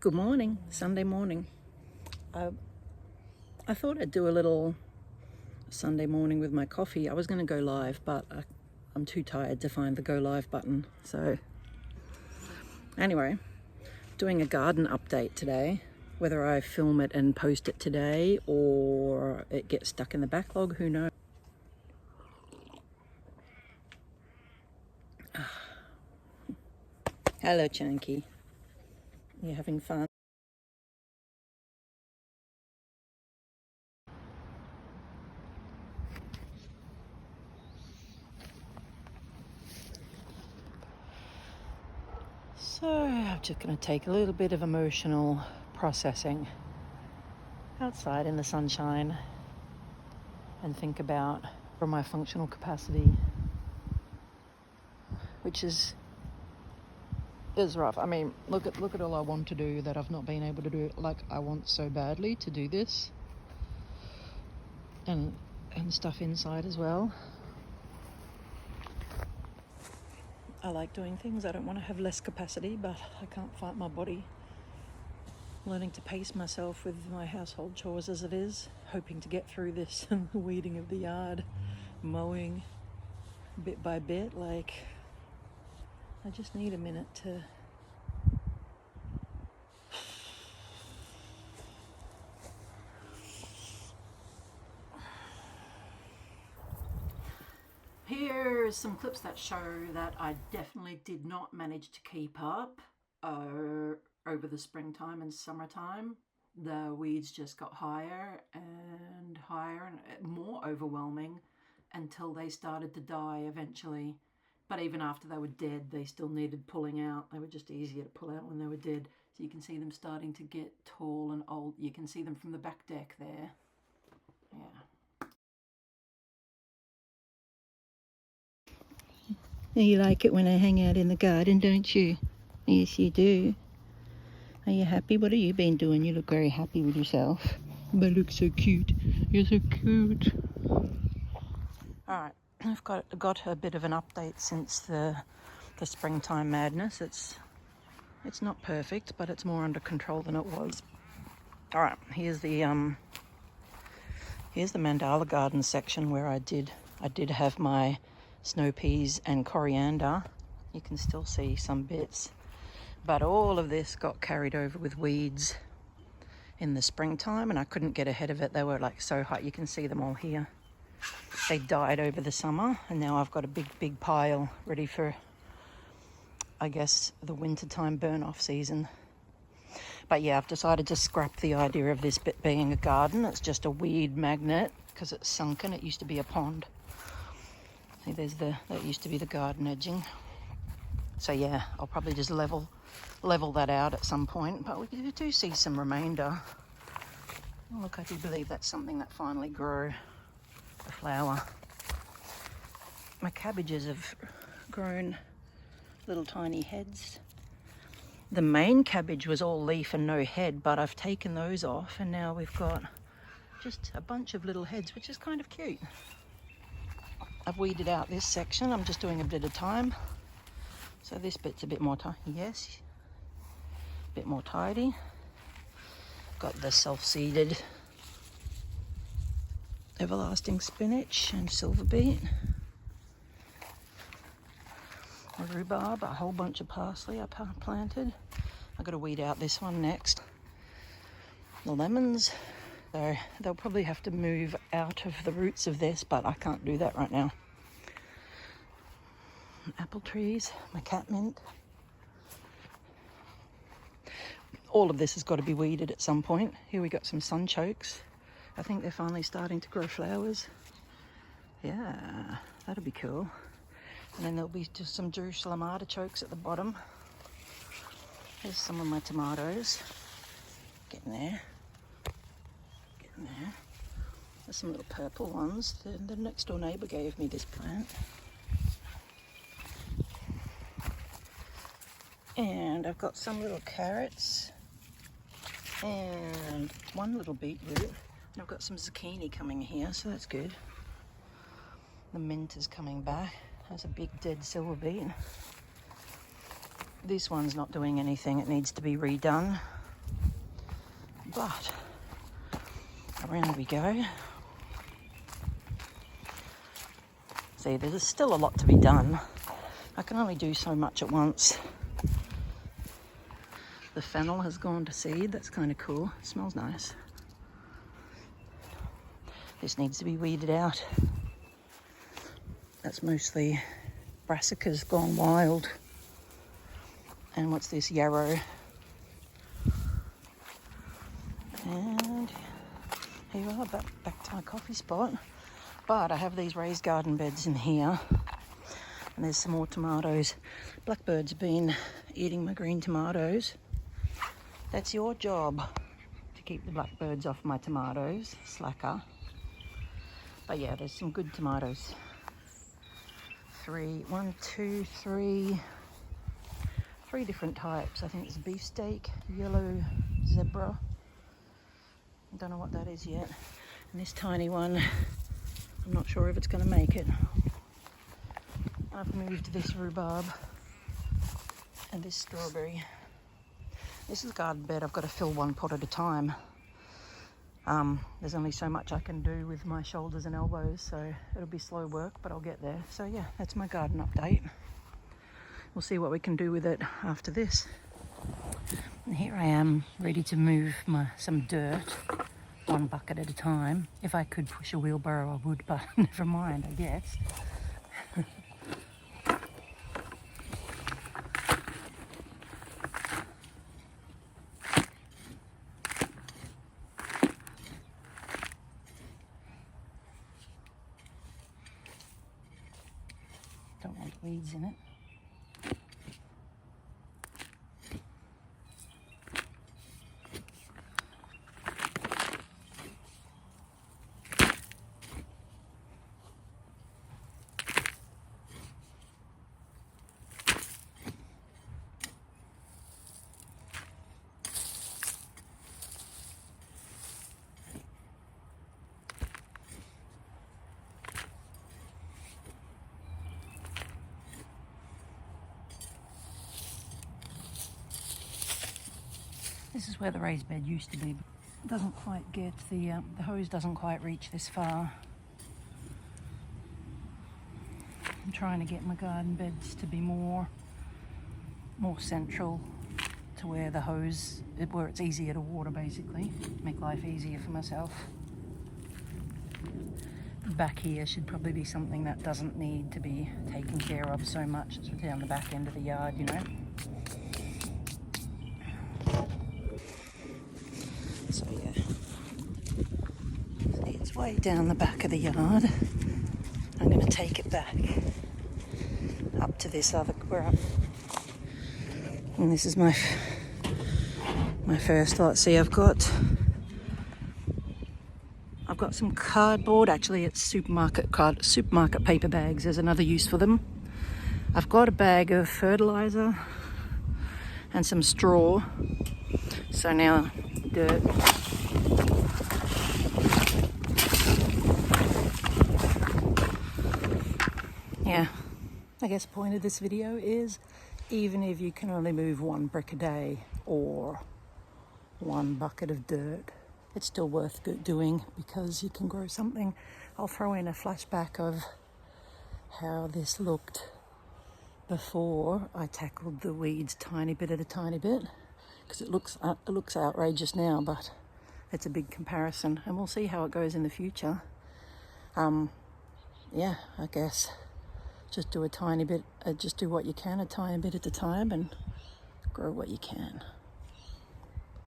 Good morning, Sunday morning. I thought I'd do a little Sunday morning with my coffee. I was going to go live, but I'm too tired to find the go live button. So anyway, doing a garden update today. Whether I film it and post it today or it gets stuck in the backlog, who knows? Hello, Chunky. You having fun? So I'm just going to take a little bit of emotional processing outside in the sunshine and think about my functional capacity, which is rough. I mean, look at all I want to do that I've not been able to do. Like, I want so badly to do this and stuff inside as well. I like doing things. I don't want to have less capacity, but I can't fight my body. Learning to pace myself with my household chores as it is, hoping to get through this weeding of the yard, mowing bit by bit. Like, I just need a minute to Here's some clips that show that I definitely did not manage to keep up over the springtime and summertime. The weeds just got higher and higher and more overwhelming until they started to die eventually. But even after they were dead, they still needed pulling out. They were just easier to pull out when they were dead. So you can see them starting to get tall and old. You can see them from the back deck there. Yeah. You like it when I hang out in the garden, don't you? Yes, you do. Are you happy? What have you been doing? You look very happy with yourself. But look so cute. You're so cute. Alright, I've got a bit of an update since the springtime madness. It's not perfect, but it's more under control than it was. Alright, here's the Mandala garden section where I did have my snow peas and coriander. You can still see some bits, but all of this got carried over with weeds in the springtime and I couldn't get ahead of it. They were like so high. You can see them all here. They died over the summer and now I've got a big pile ready for, I guess, the wintertime burn off season. But yeah, I've decided to scrap the idea of this bit being a garden. It's just a weed magnet because it's sunken. It used to be a pond. See, that used to be the garden edging. So yeah, I'll probably just level that out at some point. But we do see some remainder. Oh, look, I do believe that's something that finally grew a flower. My cabbages have grown little tiny heads. The main cabbage was all leaf and no head, but I've taken those off and now we've got just a bunch of little heads, which is kind of cute. I've weeded out this section. I'm just doing a bit of time. So this bit's a bit more tidy. Yes, a bit more tidy. Got the self-seeded everlasting spinach and silver beet. A rhubarb, a whole bunch of parsley I planted. I've got to weed out this one next. The lemons. So they'll probably have to move out of the roots of this, but I can't do that right now. Apple trees, my catmint. All of this has got to be weeded at some point. Here we got some sunchokes. I think they're finally starting to grow flowers. Yeah, that'll be cool. And then there'll be just some Jerusalem artichokes at the bottom. There's some of my tomatoes. Getting there. There's some little purple ones. The next door neighbour gave me this plant. And I've got some little carrots and one little beetroot. And I've got some zucchini coming here, so that's good. The mint is coming back. There's a big dead silver beet. This one's not doing anything. It needs to be redone. But around we go. See, there's still a lot to be done. I can only do so much at once. The fennel has gone to seed. That's kind of cool. It smells nice. This needs to be weeded out. That's mostly brassicas gone wild. And what's this? Yarrow. And here we are, back to my coffee spot. But I have these raised garden beds in here. And there's some more tomatoes. Blackbirds have been eating my green tomatoes. That's your job, to keep the blackbirds off my tomatoes, slacker. But yeah, there's some good tomatoes. Three different types. I think it's beefsteak, yellow zebra. I don't know what that is yet. And this tiny one, I'm not sure if it's going to make it. I've moved this rhubarb and this strawberry. This is a garden bed. I've got to fill one pot at a time. There's only so much I can do with my shoulders and elbows, so it'll be slow work, but I'll get there. So yeah, that's my garden update. We'll see what we can do with it after this. And here I am, ready to move some dirt, one bucket at a time. If I could push a wheelbarrow, I would, but never mind, I guess. Don't want weeds in it. This is where the raised bed used to be. It doesn't quite get, the hose doesn't quite reach this far. I'm trying to get my garden beds to be more central to where the hose, where it's easier to water basically. Make life easier for myself. Back here should probably be something that doesn't need to be taken care of so much. It's down the back end of the yard, you know. So yeah, see, it's way down the back of the yard. I'm going to take it back up to this other, and this is my first lot. See, I've got some cardboard. Actually, it's supermarket paper bags. There's another use for them. I've got a bag of fertilizer and some straw. So now dirt. Yeah, I guess the point of this video is, even if you can only move one brick a day or one bucket of dirt, it's still worth doing because you can grow something. I'll throw in a flashback of how this looked before I tackled the weeds tiny bit at a tiny bit, because it looks outrageous now, but it's a big comparison, and we'll see how it goes in the future. Yeah, I guess just do a tiny bit, just do what you can a tiny bit at a time and grow what you can.